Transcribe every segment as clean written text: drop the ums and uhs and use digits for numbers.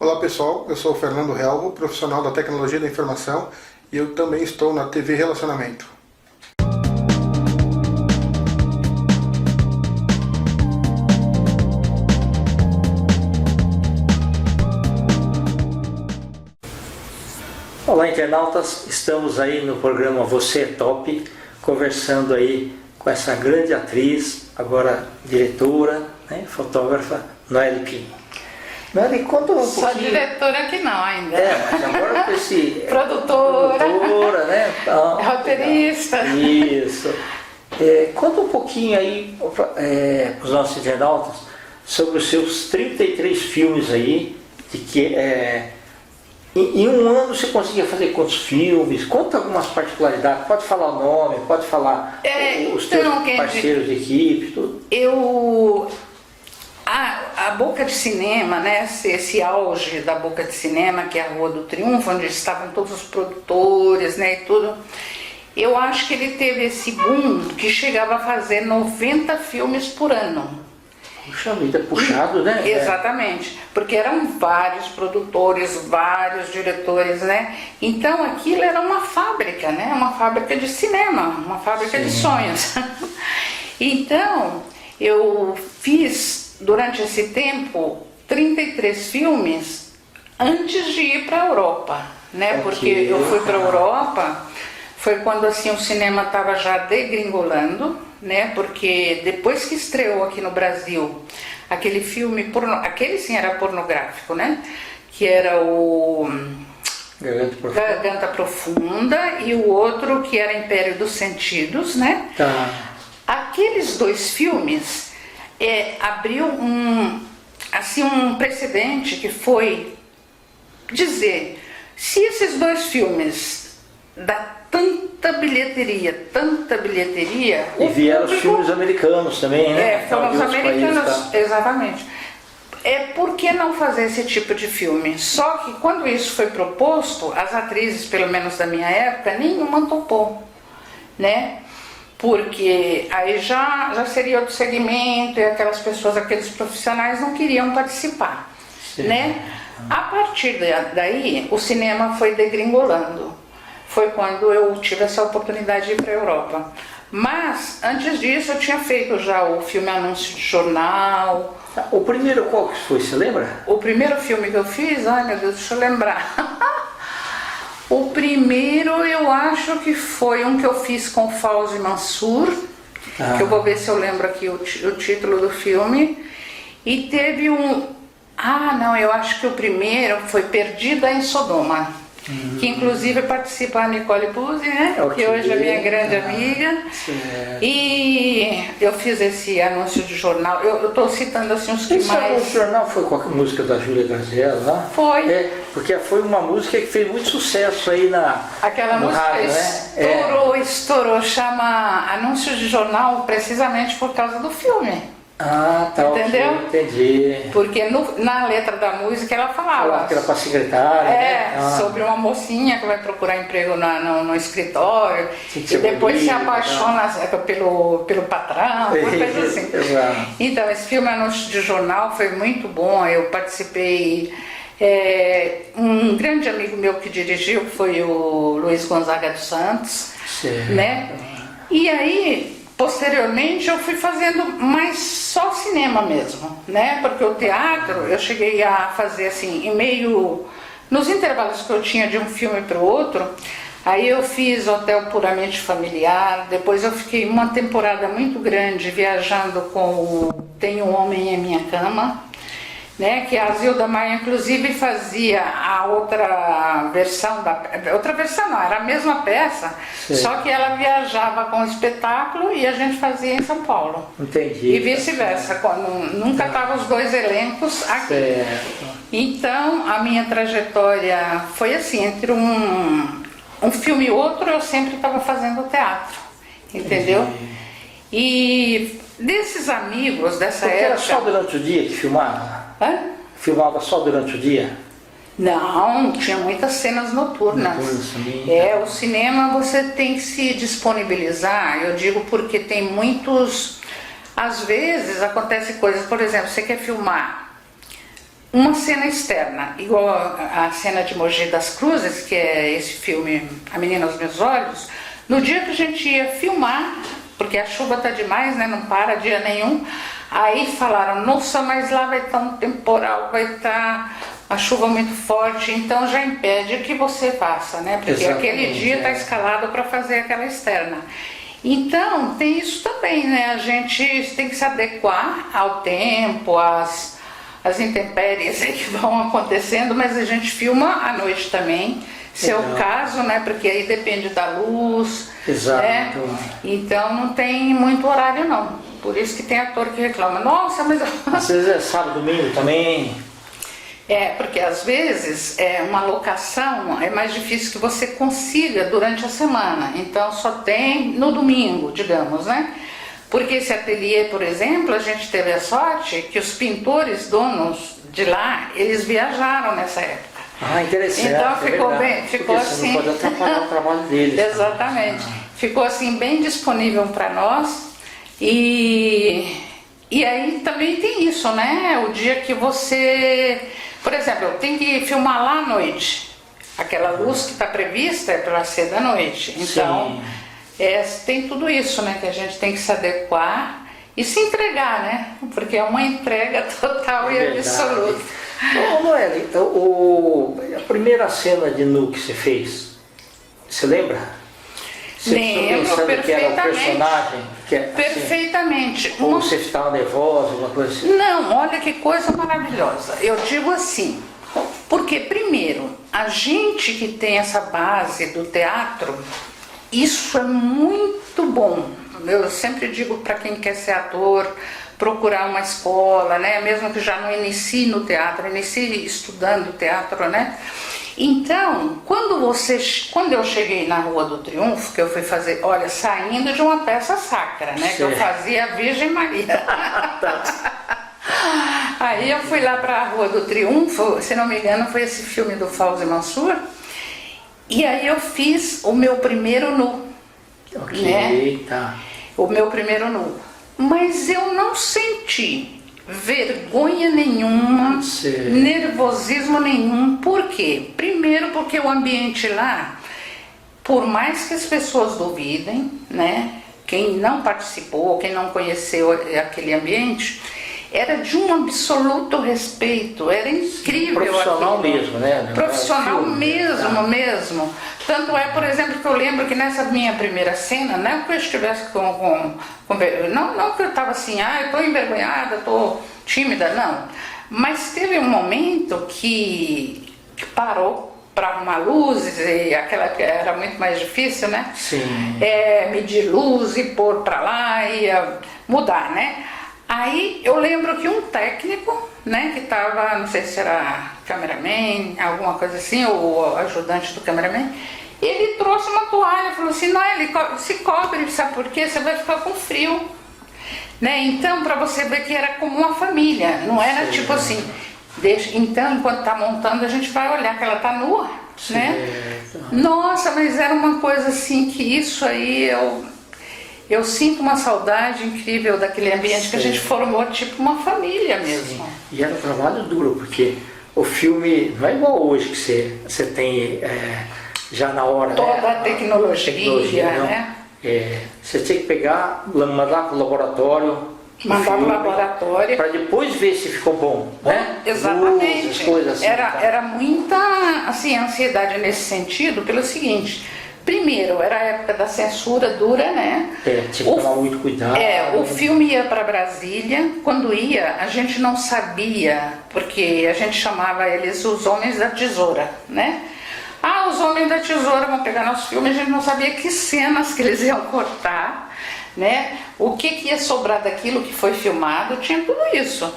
Olá pessoal, eu sou o Fernando Relmo, profissional da tecnologia da informação e eu também estou na TV Relacionamento. Olá internautas, estamos aí no programa Você é Top, conversando aí com essa grande atriz, agora diretora, né, fotógrafa, Noeli Pin. Noeli, conta um pouquinho. Só diretora que não ainda. Mas agora com esse... Produtora, né? Roteirista. Isso. Conta um pouquinho aí para os nossos internautas sobre os seus 33 filmes aí, de que em um ano você conseguia fazer quantos filmes? Conta algumas particularidades, pode falar o nome, pode falar os teus parceiros de equipe, tudo. A Boca de Cinema, né, esse auge da Boca de Cinema, que é a Rua do Triunfo, onde estavam todos os produtores, né, e tudo, eu acho que ele teve esse boom que chegava a fazer 90 filmes por ano. Puxa vida, puxado, né? Exatamente, porque eram vários produtores, vários diretores, né? Então aquilo era uma fábrica, né? Uma fábrica de cinema, uma fábrica de sonhos. Então, eu fiz, durante esse tempo, 33 filmes antes de ir para a Europa, né? Porque eu fui para a Europa, foi quando assim o cinema estava já degringolando, né? Porque depois que estreou aqui no Brasil aquele filme, aquele sim era pornográfico, né? Que era o Garganta Profunda e o outro que era Império dos Sentidos, né? Tá. Aqueles dois filmes abriu um precedente que foi dizer, se esses dois filmes dá tanta bilheteria, e vieram os filmes americanos também, né? Foram os americanos, exatamente. Por que não fazer esse tipo de filme? Só que quando isso foi proposto, as atrizes, pelo menos da minha época, nenhuma topou, né? Porque aí já seria outro segmento e aquelas pessoas, aqueles profissionais não queriam participar, né? A partir daí, o cinema foi degringolando. Foi quando eu tive essa oportunidade de ir para a Europa. Mas, antes disso, eu tinha feito já o filme Anúncio de Jornal. O primeiro qual que foi, você lembra? O primeiro filme que eu fiz, ai meu Deus, deixa eu lembrar. O primeiro eu acho que foi um que eu fiz com Fauzi Mansur, que eu vou ver se eu lembro aqui o título do filme. E teve eu acho que o primeiro foi Perdida em Sodoma. Que inclusive participa a Nicole Puzzi, né? Que hoje é minha grande amiga. E eu fiz esse anúncio de jornal. Eu estou citando assim os que mais. Esse anúncio de jornal foi com a música da Júlia Graziella lá? Foi. Porque foi uma música que fez muito sucesso aí Aquela no música rádio, estourou, chama Anúncio de Jornal precisamente por causa do filme. Tá. Entendeu? Entendi. Porque na letra da música ela falava que era para secretária, né? sobre uma mocinha que vai procurar emprego no escritório e depois se apaixona pelo patrão, coisa assim. Então esse filme Anúncio de Jornal foi muito bom, eu participei. Um grande amigo meu que dirigiu foi o Luiz Gonzaga dos Santos, né? E aí posteriormente eu fui fazendo mais só cinema mesmo, né? Porque o teatro eu cheguei a fazer assim, nos intervalos que eu tinha de um filme para o outro, aí eu fiz Hotel Puramente Familiar, depois eu fiquei uma temporada muito grande viajando com Tem um Homem em Minha Cama, né, que a Zilda Maia inclusive fazia a outra versão não, era a mesma peça, só que ela viajava com o espetáculo e a gente fazia em São Paulo. Entendi. E vice-versa, nunca estavam os dois elencos aqui. Então a minha trajetória foi assim, entre um filme e outro eu sempre estava fazendo teatro, entendeu? E desses amigos dessa época... Era só durante o dia que filmava? Filmava só durante o dia? Não, tinha muitas cenas noturnas. O cinema você tem que se disponibilizar, eu digo porque tem muitos... Às vezes acontece coisas, por exemplo, você quer filmar uma cena externa, igual a cena de Mogi das Cruzes, que é esse filme A Menina aos Meus Olhos. No dia que a gente ia filmar, porque a chuva tá demais, né, não para dia nenhum, aí falaram, nossa, mas lá vai estar um temporal, vai estar a chuva muito forte, então já impede que você faça, né, porque Exatamente, aquele dia está escalado para fazer aquela externa. Então tem isso também, né, a gente tem que se adequar ao tempo, às intempéries que vão acontecendo, mas a gente filma à noite também, se é o caso, né? Porque aí depende da luz, exato, né? Então não tem muito horário não. Por isso que tem ator que reclama, nossa, mas... Às vezes é sábado, domingo também. Porque às vezes uma locação é mais difícil que você consiga durante a semana, então só tem no domingo, digamos, né? Porque esse ateliê, por exemplo, a gente teve a sorte que os pintores donos de lá, eles viajaram nessa época. Ah, interessante. Então ficou bem, ficou porque assim. Você não pode atrapalhar o trabalho deles. Exatamente. Ficou assim bem disponível para nós. E aí também tem isso, né? O dia que você, por exemplo, tem que filmar lá à noite. Aquela luz que está prevista é para ser da noite. Então tem tudo isso, né? Que a gente tem que se adequar e se entregar, né? Porque é uma entrega total e absoluta. Ô, Noeli, a primeira cena de nu que você fez, você lembra? Você Lembro perfeitamente. Que era o personagem? Perfeitamente. Assim, ou você estava nervosa, alguma coisa assim? Não, olha que coisa maravilhosa. Eu digo assim, porque primeiro, a gente que tem essa base do teatro, isso é muito bom. Eu sempre digo para quem quer ser ator, procurar uma escola, né? Mesmo que já não inicie no teatro, inicie estudando teatro, né? Então, quando eu cheguei na Rua do Triunfo, que eu fui fazer, olha, saindo de uma peça sacra, né? Que eu fazia a Virgem Maria. Aí eu fui lá para a Rua do Triunfo, se não me engano foi esse filme do Fauzi Mansur, e aí eu fiz o meu primeiro nu. Ok, né? tá. O meu primeiro nu. Mas eu não senti vergonha nenhuma, nervosismo nenhum. Por quê? Primeiro porque o ambiente lá, por mais que as pessoas duvidem, né? Quem não participou, quem não conheceu aquele ambiente, era de um absoluto respeito, era incrível. Profissional aquilo. mesmo, né? Profissional filme, mesmo. Tanto é, por exemplo, que eu lembro que nessa minha primeira cena, não que eu estivesse não que eu estava assim, eu estou envergonhada, estou tímida, não. Mas teve um momento que parou para arrumar luzes, e aquela que era muito mais difícil, né? Sim. Medir luz e pôr para lá, ia mudar, né? Aí eu lembro que um técnico, né, que estava, não sei se era cameraman, alguma coisa assim, ou ajudante do cameraman, ele trouxe uma toalha e falou assim, não, ele se cobre, sabe por quê? Você vai ficar com frio. Né? Então, para você ver que era como uma família, não era tipo assim, então enquanto está montando a gente vai olhar que ela está nua, né? Nossa, mas era uma coisa assim que isso aí eu sinto uma saudade incrível daquele ambiente que a gente formou tipo uma família mesmo. E era um trabalho duro, porque o filme não é igual hoje que você tem já na hora. Toda a tecnologia, né? Você tinha que pegar, mandar para o laboratório. Mandar para o laboratório. Para depois ver se ficou bom, né? Exatamente. Luzes, coisas assim, era muita assim, ansiedade nesse sentido, pelo seguinte. Primeiro, era a época da censura dura, né? Tinha que tomar muito cuidado. O filme ia para Brasília. Quando ia, a gente não sabia, porque a gente chamava eles os homens da tesoura, né? Os homens da tesoura vão pegar nosso filme, a gente não sabia que cenas que eles iam cortar, né? O que ia sobrar daquilo que foi filmado, tinha tudo isso.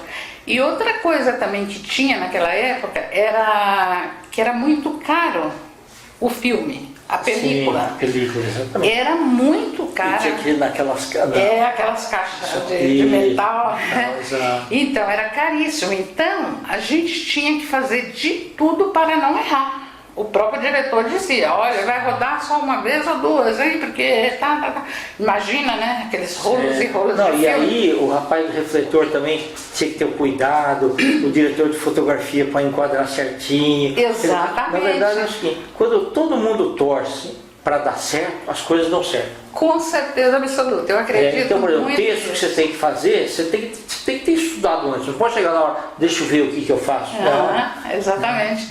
E outra coisa também que tinha naquela época era que era muito caro o filme. A película. Sim, a película, exatamente. Era muito cara. E tinha que ir naquelas aquelas caixas de metal. Então, era caríssimo. Então, a gente tinha que fazer de tudo para não errar. o próprio diretor dizia, olha, vai rodar só uma vez ou duas, hein? Porque imagina, né? Aqueles rolos e rolos não, de e filme. aí o rapaz do refletor também tinha que ter o cuidado, o diretor de fotografia para enquadrar certinho. Exatamente. Na verdade é o seguinte, quando todo mundo torce para dar certo, as coisas dão certo. Com certeza absoluta, eu acredito então, por exemplo, o muito texto que você tem que fazer, você tem que ter estudado antes. Não pode chegar na hora, deixa eu ver o que eu faço. Exatamente.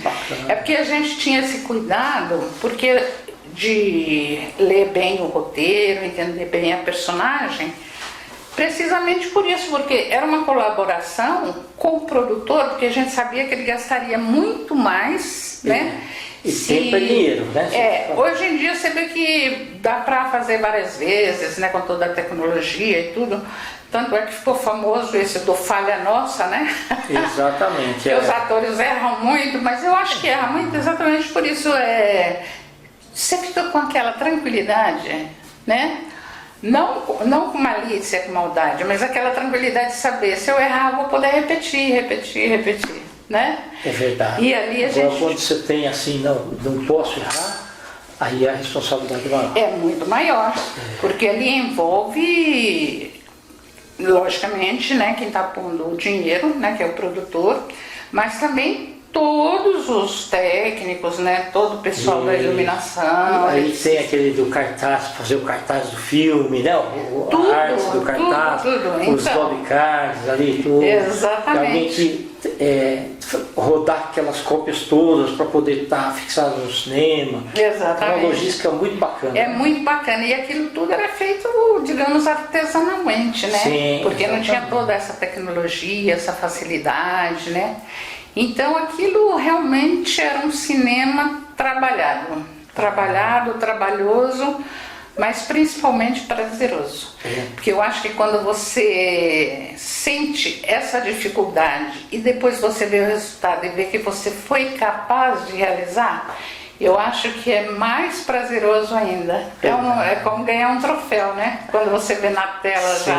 É porque a gente tinha esse cuidado, porque de ler bem o roteiro, entender bem a personagem, precisamente por isso, porque era uma colaboração com o produtor, porque a gente sabia que ele gastaria muito mais, né? E tempo é dinheiro, né? Hoje em dia você vê que dá para fazer várias vezes, né, com toda a tecnologia e tudo. Tanto é que ficou famoso esse do falha nossa, né? Exatamente. Que os atores erram muito, mas eu acho que erram muito exatamente por isso. Você fica com aquela tranquilidade, né? Não com malícia, com maldade, mas aquela tranquilidade de saber, se eu errar, eu vou poder repetir. Né? É verdade. E ali a Agora, gente... quando você tem assim, não posso errar, aí a responsabilidade é maior. É muito maior, porque ali envolve, logicamente, né, quem está pondo o dinheiro, né, que é o produtor, mas também todos os técnicos, né, todo o pessoal da iluminação. Aí tem aquele do cartaz, fazer o cartaz do filme, né? A arte do cartaz, tudo. os lobbycards ali, tudo. Exatamente. Alguém que rodar aquelas cópias todas para poder estar fixado no cinema. Exatamente. É uma logística muito bacana. É muito bacana. E aquilo tudo era feito, digamos, artesanalmente, né? Sim, porque exatamente. Não tinha toda essa tecnologia, essa facilidade, né? Então aquilo realmente era um cinema trabalhoso, mas principalmente prazeroso. Porque eu acho que quando você sente essa dificuldade e depois você vê o resultado e vê que você foi capaz de realizar, eu acho que é mais prazeroso ainda. É como ganhar um troféu, né? Quando você vê na tela já.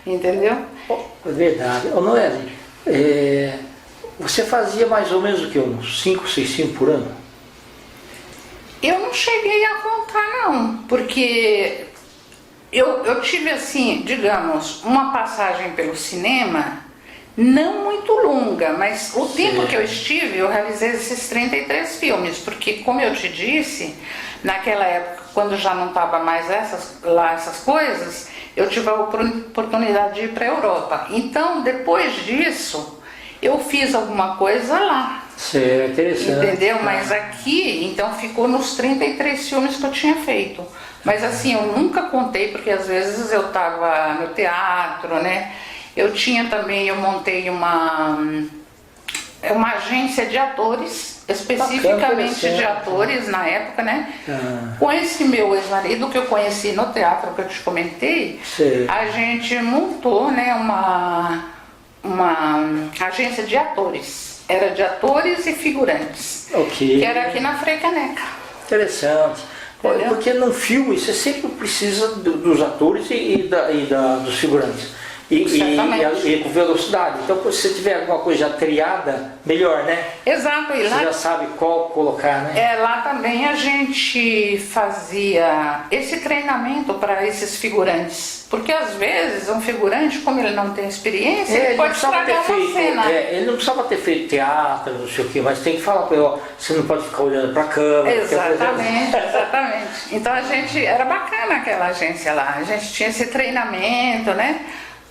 Entendeu? É verdade. Noeli, você fazia mais ou menos o que? Uns 5, 6 filmes por ano? Eu não cheguei a contar não, porque eu tive assim, digamos, uma passagem pelo cinema, não muito longa, mas o tempo que eu estive, eu realizei esses 33 filmes, porque como eu te disse, naquela época, quando já não estava mais essas coisas, eu tive a oportunidade de ir para a Europa. Então, depois disso, eu fiz alguma coisa lá. É interessante. Entendeu? Mas aqui, então, ficou nos 33 filmes que eu tinha feito. Mas assim, eu nunca contei, porque às vezes eu estava no teatro, né? Eu montei uma agência de atores, especificamente de atores na época, né? Com esse meu ex-marido que eu conheci no teatro que eu te comentei, a gente montou, né, uma agência de atores. Era de atores e figurantes. Que era aqui na Frei Caneca. Interessante. Entendeu? Porque num filme você sempre precisa dos atores e dos figurantes. E com velocidade. Então, se você tiver alguma coisa já triada, melhor, né? Exato. E lá, você já sabe qual colocar, né? Lá também a gente fazia esse treinamento para esses figurantes. Porque às vezes um figurante, como ele não tem experiência, ele pode estragar uma cena. Ele não precisava ter feito teatro, não sei o quê, mas tem que falar para ele, você não pode ficar olhando para a câmera. Exatamente. Então a gente, era bacana aquela agência lá. A gente tinha esse treinamento, né?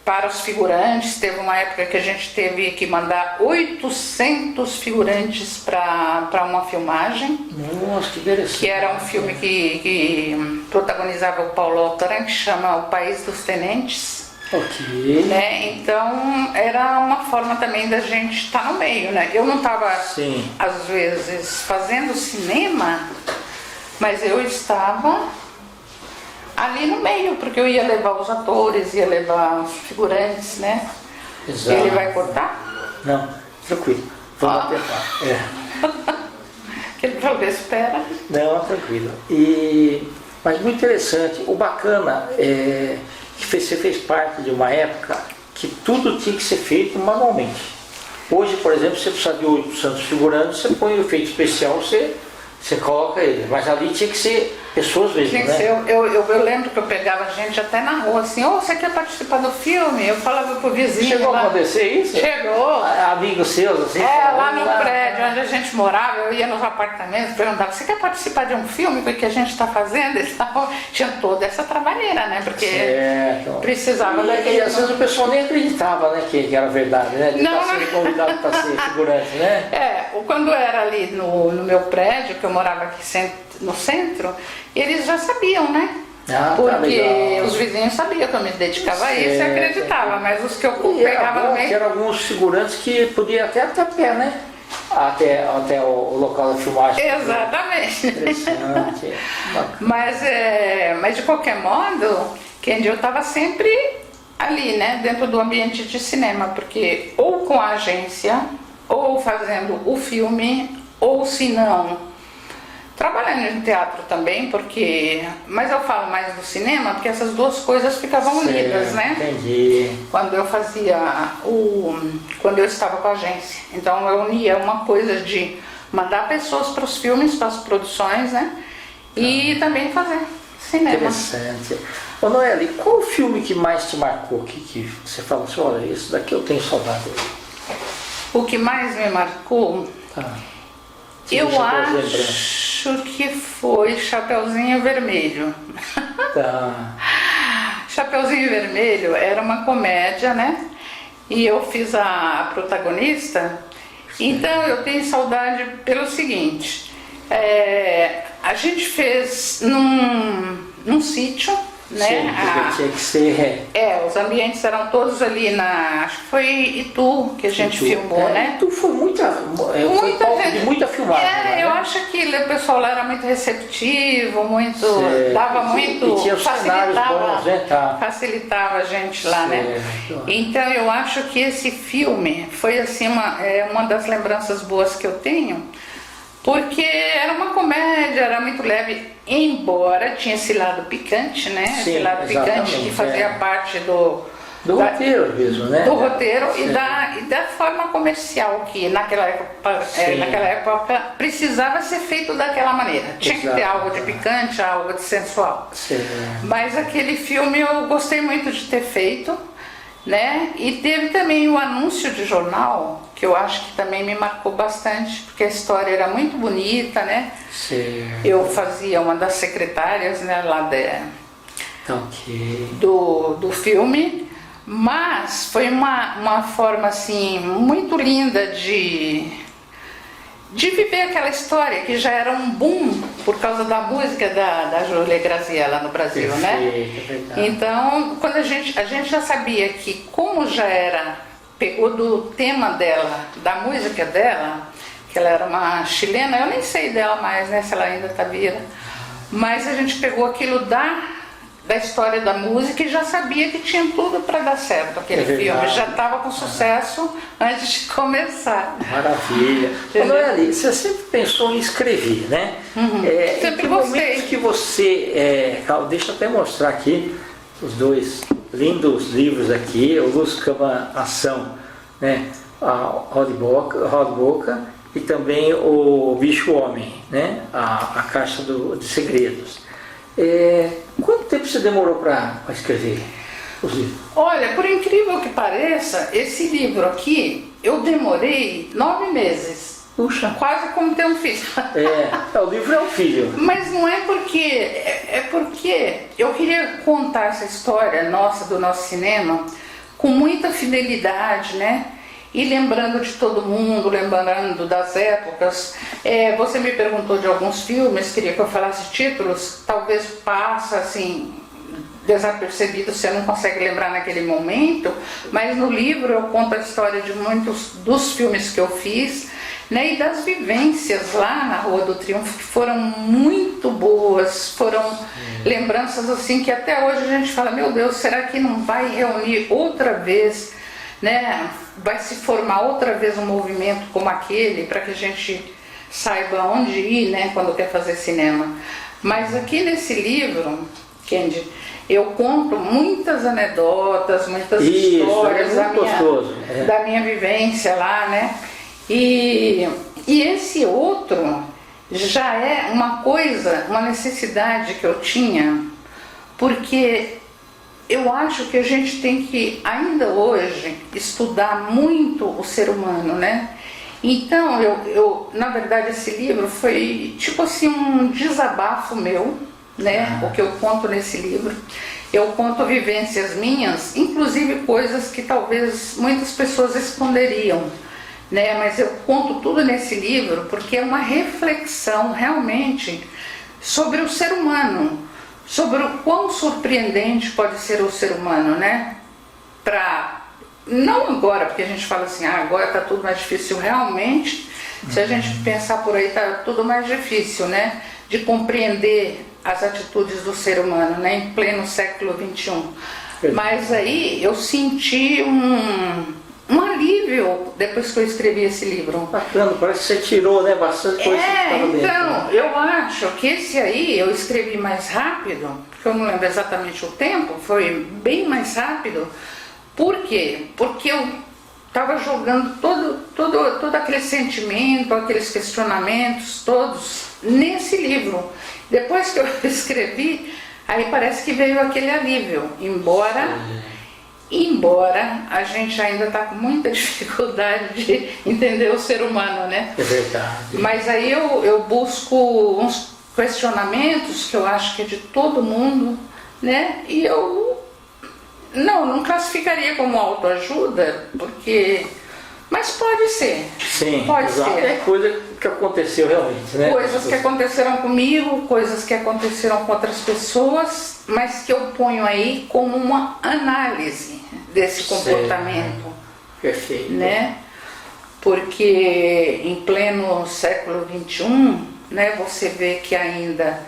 Para os figurantes, teve uma época que a gente teve que mandar 800 figurantes para uma filmagem. Nossa, que interessante. Que era um filme que protagonizava o Paulo Altaran, que chama O País dos Tenentes. Né? Então era uma forma também da gente estar no meio, né? Eu não estava, às vezes, fazendo cinema, mas eu estava ali no meio, porque eu ia levar os atores, ia levar os figurantes, né? Exato. Ele vai cortar? Não, tranquilo. Vamos apertar. Que ele falou, espera. Não, tranquilo. Mas muito interessante. O bacana é que você fez parte de uma época que tudo tinha que ser feito manualmente. Hoje, por exemplo, você precisa de 800 figurantes, você põe o efeito especial, você Você coloca ele, mas ali tinha que ser pessoas mesmo, Tinha que né? ser, eu lembro que eu pegava gente até na rua, assim, você quer participar do filme? Eu falava pro vizinho. Chegou lá, a acontecer isso? Chegou. Amigos seus, assim? Lá no prédio onde a gente morava, eu ia nos apartamentos, perguntava, você quer participar de um filme que a gente está fazendo? E tal. Tinha toda essa trabalheira, né? Porque precisava daquele... E às vezes o pessoal nem acreditava, né, que era verdade, né? De estar sendo convidado para ser figurante, né? Quando era ali no meu prédio, que eu morava aqui no centro, eles já sabiam, né? Porque os vizinhos sabiam que eu me dedicava a isso e acreditava, mas os que eu pegava no meio... Eram alguns figurantes que podiam até a pé, né? Até o local da filmagem. Exatamente. Interessante. Mas de qualquer modo, Kendi, eu estava sempre ali, né? Dentro do ambiente de cinema, porque ou com a agência, ou fazendo o filme, ou se não... Trabalhando no teatro também, mas eu falo mais do cinema, porque essas duas coisas ficavam unidas, né? Entendi. Quando eu estava com a agência. Então eu unia uma coisa de mandar pessoas para os filmes, para as produções, né? E também fazer cinema. Interessante. Ô Noeli, qual o filme que mais te marcou? Que você falou assim, olha, isso daqui eu tenho saudade. O que mais me marcou? Eu acho que foi Chapeuzinho Vermelho. Chapeuzinho Vermelho era uma comédia, né? E eu fiz a protagonista. Então eu tenho saudade pelo seguinte, a gente fez num sítio, né? Sim, tinha que ser... os ambientes eram todos ali acho que foi Itu que a gente filmou, né? Itu foi muita filmagem. Eu acho que o pessoal lá era muito receptivo, dava muito, e tinha os bons, né? Facilitava a gente lá, né? Então eu acho que esse filme foi assim uma das lembranças boas que eu tenho, porque era uma comédia, era muito leve, embora tinha esse lado picante, né? Sim, esse lado picante que fazia parte do roteiro mesmo, né? Do roteiro e da forma comercial que naquela época precisava ser feito daquela maneira. Tinha que ter algo de picante, algo de sensual. Sim. Mas aquele filme eu gostei muito de ter feito, né? E teve também o anúncio de jornal, que eu acho que também me marcou bastante, porque a história era muito bonita, né? Sim. Eu fazia uma das secretárias, né, lá do filme, mas foi uma forma assim muito linda de viver aquela história que já era um boom por causa da música da Júlia Graziella no Brasil, né? Então, quando a gente já sabia que como já pegou do tema dela, da música dela, que ela era uma chilena, eu nem sei dela mais, né, se ela ainda está viva, mas a gente pegou aquilo da história da música e já sabia que tinha tudo para dar certo aquele filme, já estava com sucesso antes de começar. Maravilha. Noeli, você sempre pensou em escrever, né? Sempre gostei. Momento que você, deixa eu até mostrar aqui os dois lindos livros aqui, o Luz Cama Ação, né? A Rod Boca e também o Bicho Homem, né? A Caixa de Segredos. Quanto tempo você demorou para escrever os livros? Olha, por incrível que pareça, esse livro aqui eu demorei 9 meses. Puxa. Quase como ter um filho. O livro é um filho. Mas não é porque... É porque eu queria contar essa história do nosso cinema com muita fidelidade, né? E lembrando de todo mundo, lembrando das épocas. Você me perguntou de alguns filmes, queria que eu falasse títulos, talvez passa assim, desapercebido, você não consegue lembrar naquele momento, mas no livro eu conto a história de muitos dos filmes que eu fiz, né, e das vivências lá na Rua do Triunfo, que foram muito boas, foram lembranças assim que até hoje a gente fala, meu Deus, será que não vai reunir outra vez, né? Vai se formar outra vez um movimento como aquele, para que a gente saiba onde ir, né, quando quer fazer cinema. Mas aqui nesse livro, Kendi, eu conto muitas anedotas, muitas histórias da minha vivência lá, né? E esse outro, já é uma coisa, uma necessidade que eu tinha, porque eu acho que a gente tem que, ainda hoje, estudar muito o ser humano, né? Então, na verdade, esse livro foi tipo assim um desabafo meu, né? O que eu conto nesse livro. Eu conto vivências minhas, inclusive coisas que talvez muitas pessoas esconderiam, né? Mas eu conto tudo nesse livro porque é uma reflexão realmente sobre o ser humano, sobre o quão surpreendente pode ser o ser humano, né? Não agora, porque a gente fala assim, agora está tudo mais difícil. Realmente, se a gente pensar por aí, está tudo mais difícil, né? De compreender as atitudes do ser humano, né? Em pleno século XXI. Mas aí eu senti um alívio depois que eu escrevi esse livro. Bacana, parece que você tirou, né, bastante coisa que estava dentro. Então, eu acho que esse aí eu escrevi mais rápido, porque eu não lembro exatamente o tempo, foi bem mais rápido. Por quê? Porque eu estava jogando todo aquele sentimento, aqueles questionamentos todos nesse livro. Depois que eu escrevi, aí parece que veio aquele alívio, embora a gente ainda está com muita dificuldade de entender o ser humano, né? É verdade. Mas aí eu busco uns questionamentos que eu acho que é de todo mundo, né? E eu não classificaria como autoajuda, porque... Mas pode ser. Sim, pode ser. É coisa que aconteceu realmente, né? Coisas que aconteceram comigo, coisas que aconteceram com outras pessoas, mas que eu ponho aí como uma análise desse comportamento. Perfeito. Né? Porque em pleno século XXI, né, você vê que ainda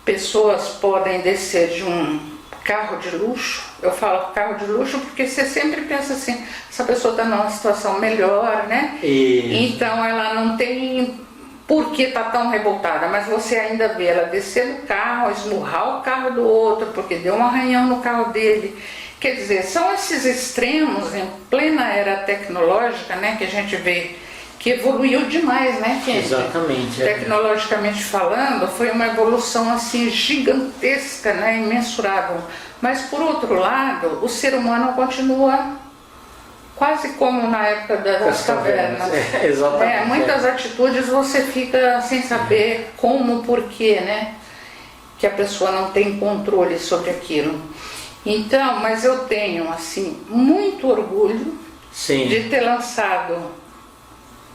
pessoas podem descer de um carro de luxo. Eu falo carro de luxo porque você sempre pensa assim, essa pessoa está numa situação melhor, né? Então ela não tem por que estar tão revoltada, mas você ainda vê ela descer do carro, esmurrar o carro do outro porque deu um arranhão no carro dele. Quer dizer, são esses extremos em plena era tecnológica, né, que a gente vê que evoluiu demais, né, Kendi? Exatamente. Tecnologicamente falando, foi uma evolução assim gigantesca, né, imensurável. Mas por outro lado, o ser humano continua quase como na época das cavernas. Exatamente. Muitas atitudes você fica sem saber como, porquê, né, que a pessoa não tem controle sobre aquilo. Então, mas eu tenho assim muito orgulho de ter lançado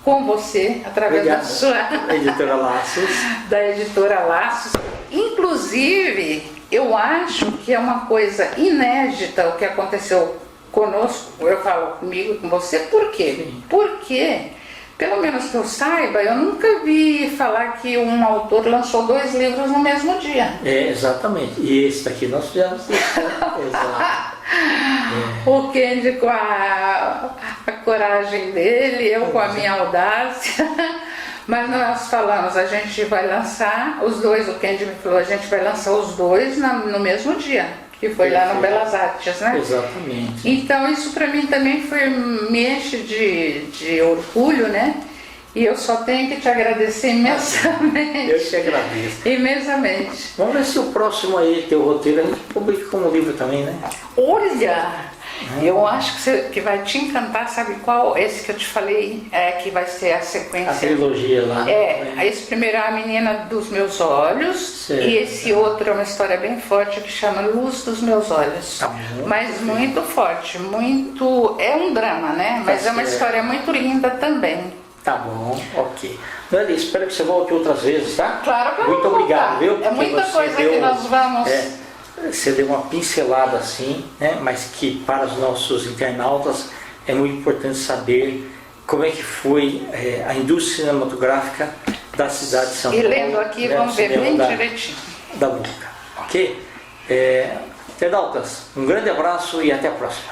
com você, através da sua Editora Laços. Da Editora Laços. Inclusive, eu acho que é uma coisa inédita o que aconteceu conosco, eu falo comigo e com você, por quê? Sim. Porque, pelo menos que eu saiba, eu nunca vi falar que um autor lançou 2 livros no mesmo dia. Exatamente. E esse daqui nós fizemos isso. Exato. O Kendi com a coragem dele, eu com a minha audácia. Mas nós falamos, a gente vai lançar os 2, o Kendi me falou, a gente vai lançar os 2 no mesmo dia, que foi lá no Belas Artes, né? Exatamente. Então isso para mim também me enche de orgulho, né? E eu só tenho que te agradecer imensamente. Eu te agradeço. Imensamente. Vamos ver se o próximo aí, teu roteiro, a gente publica como livro também, né? Olha! Eu acho que vai te encantar, sabe qual? Esse que eu te falei, que vai ser a sequência. A trilogia lá. Esse primeiro é A Menina dos Meus Olhos, certo. E esse outro é uma história bem forte que chama Luz dos Meus Olhos. Tá bom. Mas muito forte, muito... É um drama, né? Mas é uma história muito linda também. Tá bom, ok. Nani, espero que você volte outras vezes, tá? Claro que eu Muito vou obrigado, voltar. viu? É muita coisa que nós vamos... Você deu uma pincelada assim, né? Mas que para os nossos internautas é muito importante saber como é que foi a indústria cinematográfica da cidade de São Paulo. E lendo aqui, né, vamos ver bem direitinho. Da Boca, ok? Internautas, um grande abraço e até a próxima.